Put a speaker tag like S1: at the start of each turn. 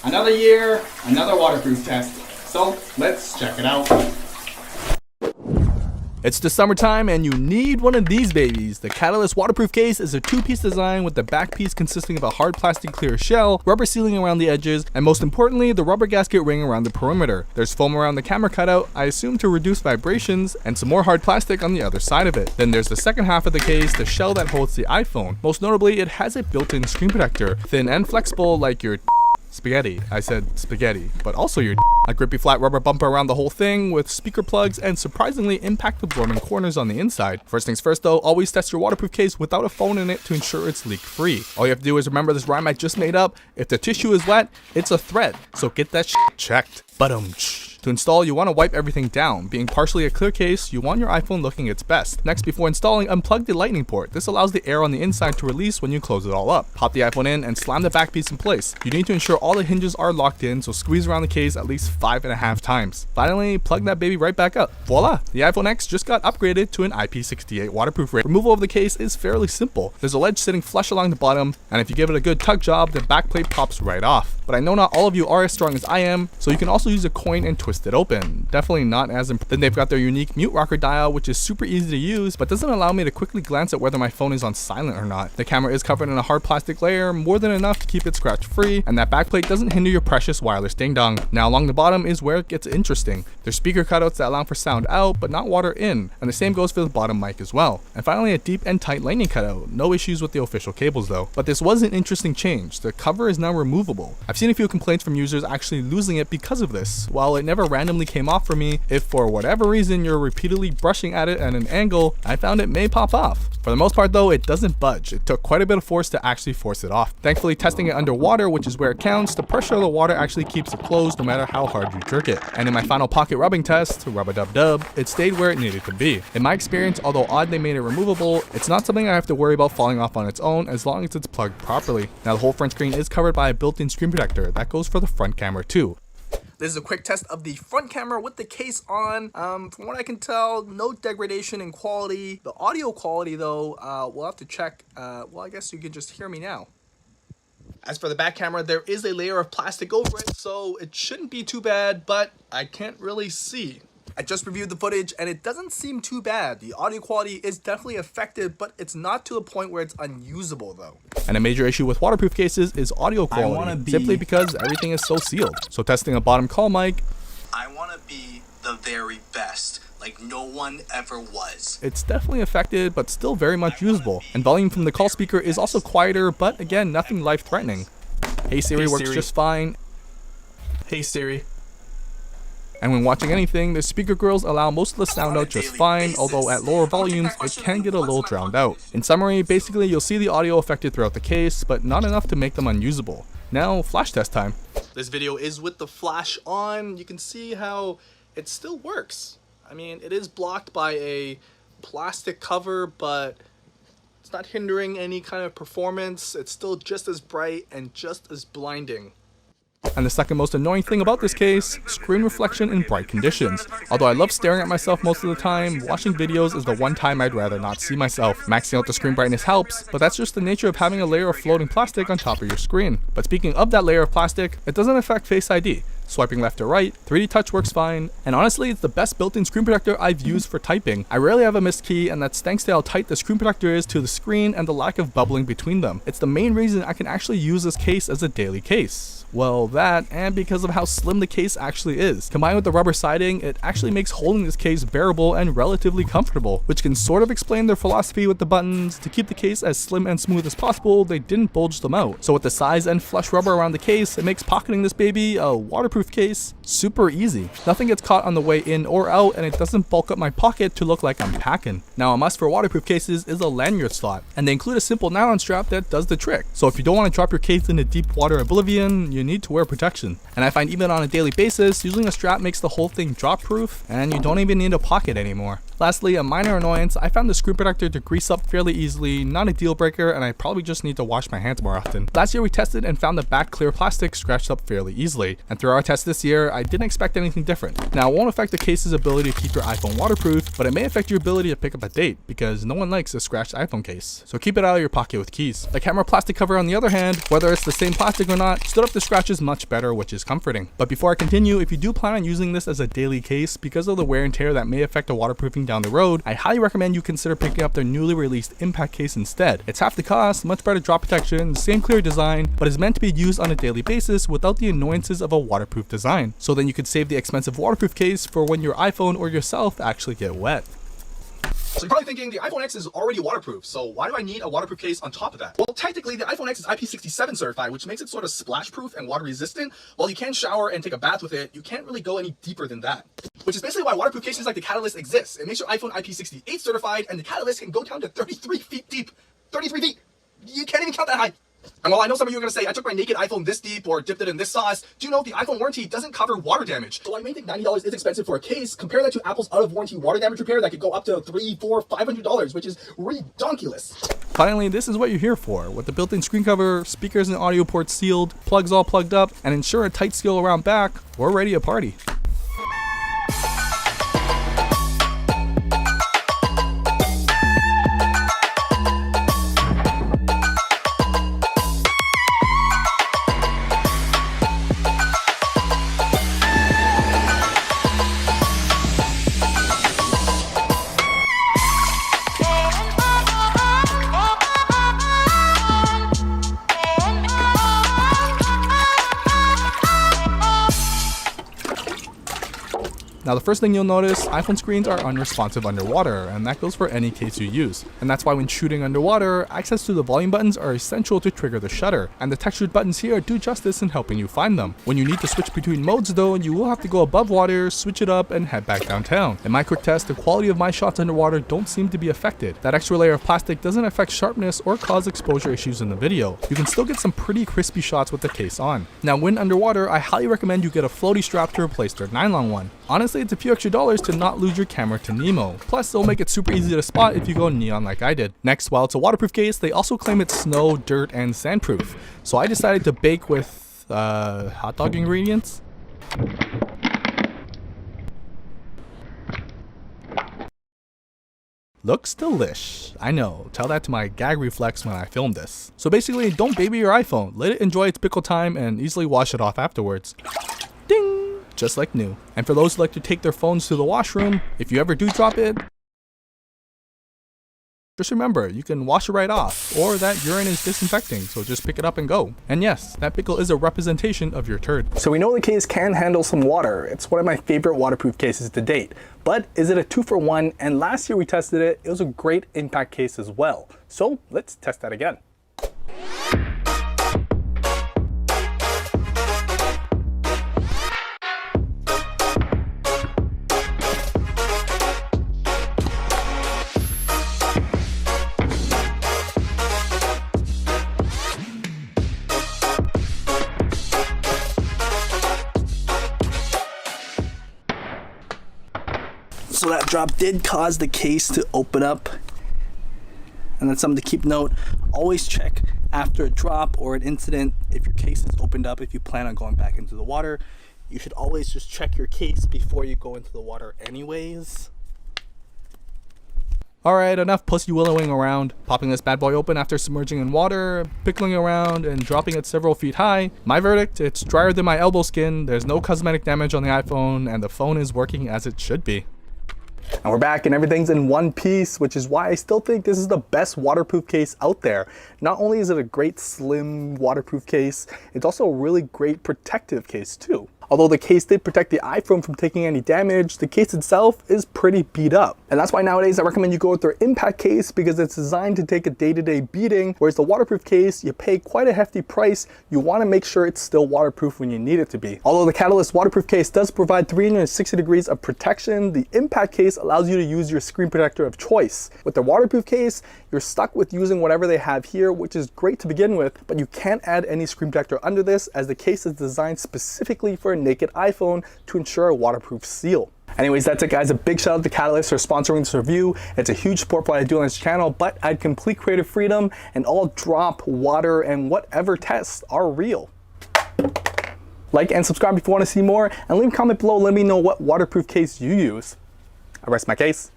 S1: Another year, another waterproof test. So let's check it out.
S2: It's the summertime and you need one of these babies. The Catalyst waterproof case is a two-piece design with the back piece consisting of a hard plastic clear shell, rubber sealing around the edges, and most importantly, the rubber gasket ring around the perimeter. There's foam around the camera cutout, I assume to reduce vibrations, and some more hard plastic on the other side of it. Then there's the second half of the case, the shell that holds the iPhone. Most notably, it has a built-in screen protector, thin and flexible like your spaghetti. I said spaghetti, but also your a grippy flat rubber bumper around the whole thing with speaker plugs and surprisingly impact absorbing corners on the inside. First things first though, always test your waterproof case without a phone in it to ensure it's leak free. All you have to do is remember this rhyme I just made up. If the tissue is wet, it's a thread. So get that shit checked. To install, you want to wipe everything down. Being partially a clear case, you want your iPhone looking its best. Next, before installing, unplug the lightning port. This allows the air on the inside to release when you close it all up. Pop the iPhone in and slam the back piece in place. You need to ensure all the hinges are locked in, so squeeze around the case at least 5.5 times. Finally, plug that baby right back up. Voila! The iPhone X just got upgraded to an IP68 waterproof rating. Removal of the case is fairly simple. There's a ledge sitting flush along the bottom, and if you give it a good tug job, the back plate pops right off. But I know not all of you are as strong as I am, so you can also use a coin and twist it open. Definitely not as Then they've got their unique mute rocker dial, which is super easy to use, but doesn't allow me to quickly glance at whether my phone is on silent or not. The camera is covered in a hard plastic layer, more than enough to keep it scratch free, and that backplate doesn't hinder your precious wireless ding dong. Now along the bottom is where it gets interesting. There's speaker cutouts that allow for sound out, but not water in, and the same goes for the bottom mic as well. And finally a deep and tight lightning cutout. No issues with the official cables though. But this was an interesting change. The cover is now removable. I've seen a few complaints from users actually losing it because of this. While it never randomly came off for me, if for whatever reason you're repeatedly brushing at it at an angle, I found it may pop off. For the most part though, it doesn't budge. It took quite a bit of force to actually force it off. Thankfully, testing it underwater, which is where it counts, the pressure of the water actually keeps it closed no matter how hard you jerk it. And in my final pocket rubbing test, rub-a-dub-dub, it stayed where it needed to be. In my experience, although odd they made it removable, it's not something I have to worry about falling off on its own as long as it's plugged properly. Now the whole front screen is covered by a built-in screen protector. That goes for the front camera too. This is a quick test of the front camera with the case on. From what I can tell, no degradation in quality. The audio quality though, we'll have to check. Well, I guess you can just hear me now. As for the back camera, there is a layer of plastic over it, so it shouldn't be too bad, but I can't really see. I just reviewed the footage and it doesn't seem too bad. The audio quality is definitely affected, but it's not to the point where it's unusable though. And a major issue with waterproof cases is audio quality, simply because everything is so sealed. So testing a bottom call mic,
S3: I want to be the very best, like no one ever was.
S2: It's definitely affected, but still very much usable. And volume from the call speaker is also quieter, but again, nothing life-threatening. Hey Siri works just fine.
S4: Hey Siri.
S2: And when watching anything, the speaker grills allow most of the sound out just fine, although at lower volumes, it can get a little drowned out. In summary, basically you'll see the audio affected throughout the case, but not enough to make them unusable. Now, flash test time. This video is with the flash on. You can see how it still works. I mean, it is blocked by a plastic cover, but it's not hindering any kind of performance. It's still just as bright and just as blinding. And the second most annoying thing about this case, screen reflection in bright conditions. Although I love staring at myself most of the time, watching videos is the one time I'd rather not see myself. Maxing out the screen brightness helps, but that's just the nature of having a layer of floating plastic on top of your screen. But speaking of that layer of plastic, it doesn't affect Face ID. Swiping left or right, 3D touch works fine, and honestly it's the best built-in screen protector I've used for typing. I rarely have a missed key, and that's thanks to how tight the screen protector is to the screen and the lack of bubbling between them. It's the main reason I can actually use this case as a daily case. Well, that, and because of how slim the case actually is. Combined with the rubber siding, it actually makes holding this case bearable and relatively comfortable, which can sort of explain their philosophy with the buttons. To keep the case as slim and smooth as possible, they didn't bulge them out. So with the size and flush rubber around the case, it makes pocketing this baby, a waterproof case, super easy. Nothing gets caught on the way in or out, and it doesn't bulk up my pocket to look like I'm packing. Now, a must for waterproof cases is a lanyard slot, and they include a simple nylon strap that does the trick. So if you don't want to drop your case into deep water oblivion, you need to wear protection. And I find even on a daily basis, using a strap makes the whole thing drop proof, and you don't even need a pocket anymore. Lastly, a minor annoyance, I found the screen protector to grease up fairly easily, not a deal breaker, and I probably just need to wash my hands more often. Last year we tested and found the back clear plastic scratched up fairly easily, and through our test this year, I didn't expect anything different. Now, it won't affect the case's ability to keep your iPhone waterproof, but it may affect your ability to pick up a date, because no one likes a scratched iPhone case. So keep it out of your pocket with keys. The camera plastic cover on the other hand, whether it's the same plastic or not, stood up the scratches much better, which is comforting. But before I continue, if you do plan on using this as a daily case, because of the wear and tear that may affect the waterproofing down the road, I highly recommend you consider picking up their newly released impact case instead. It's half the cost, much better drop protection, same clear design, but is meant to be used on a daily basis without the annoyances of a waterproof design. So then you could save the expensive waterproof case for when your iPhone or yourself actually get wet.
S5: So you're probably thinking the iPhone X is already waterproof, so why do I need a waterproof case on top of that? Well, technically the iPhone X is IP67 certified, which makes it sort of splash proof and water resistant. While you can shower and take a bath with it, you can't really go any deeper than that. Which is basically why waterproof cases like the Catalyst exist. It makes your iPhone IP68 certified, and the Catalyst can go down to 33 feet deep. 33 feet! You can't even count that high. And while I know some of you are going to say, I took my naked iPhone this deep or dipped it in this sauce, do you know the iPhone warranty doesn't cover water damage? So while you may think $90 is expensive for a case, compare that to Apple's out-of-warranty water damage repair that could go up to $300, $400, $500, which is redonkulous.
S2: Finally, this is what you're here for. With the built-in screen cover, speakers and audio ports sealed, plugs all plugged up, and ensure a tight seal around back, we're ready to party. Now the first thing you'll notice, iPhone screens are unresponsive underwater, and that goes for any case you use. And that's why when shooting underwater, access to the volume buttons are essential to trigger the shutter, and the textured buttons here do justice in helping you find them. When you need to switch between modes though, you will have to go above water, switch it up, and head back downtown. In my quick test, the quality of my shots underwater don't seem to be affected. That extra layer of plastic doesn't affect sharpness or cause exposure issues in the video. You can still get some pretty crispy shots with the case on. Now when underwater, I highly recommend you get a floaty strap to replace their nylon one. Honestly, it's a few extra dollars to not lose your camera to Nemo. Plus, it'll make it super easy to spot if you go neon like I did. Next, while it's a waterproof case, they also claim it's snow, dirt, and sandproof. So I decided to bake with, hot dog ingredients. Looks delish. I know, tell that to my gag reflex when I filmed this. So basically, don't baby your iPhone. Let it enjoy its pickle time and easily wash it off afterwards. Ding! Just like new. And for those who like to take their phones to the washroom, if you ever do drop it, just remember, you can wash it right off, or that urine is disinfecting, so just pick it up and go. And yes, that pickle is a representation of your turd.
S6: So we know the case can handle some water. It's one of my favorite waterproof cases to date. But is it a 2-for-1? And last year we tested it, it was a great impact case as well. So let's test that again. So that drop did cause the case to open up, and that's something to keep note. Always check after a drop or an incident if your case is opened up. If you plan on going back into the water, you should always just check your case before you go into the water anyways.
S2: Alright, enough pussy willowing around. Popping this bad boy open after submerging in water, pickling around, and dropping it several feet high. My verdict, it's drier than my elbow skin, there's no cosmetic damage on the iPhone, and the phone is working as it should be.
S6: And we're back and everything's in one piece, which is why I still think this is the best waterproof case out there. Not only is it a great slim waterproof case, it's also a really great protective case too. Although the case did protect the iPhone from taking any damage, the case itself is pretty beat up. And that's why nowadays I recommend you go with their impact case, because it's designed to take a day-to-day beating, whereas the waterproof case, you pay quite a hefty price. You want to make sure it's still waterproof when you need it to be. Although the Catalyst waterproof case does provide 360 degrees of protection, the impact case allows you to use your screen protector of choice. With the waterproof case, you're stuck with using whatever they have here, which is great to begin with, but you can't add any screen protector under this, as the case is designed specifically for a naked iPhone to ensure a waterproof seal. Anyways, that's it guys. A big shout out to Catalyst for sponsoring this review. It's a huge support for what I do on this channel, but I had complete creative freedom and all drop, water, and whatever tests are real. Like and subscribe if you want to see more, and leave a comment below letting me know what waterproof case you use. I rest my case.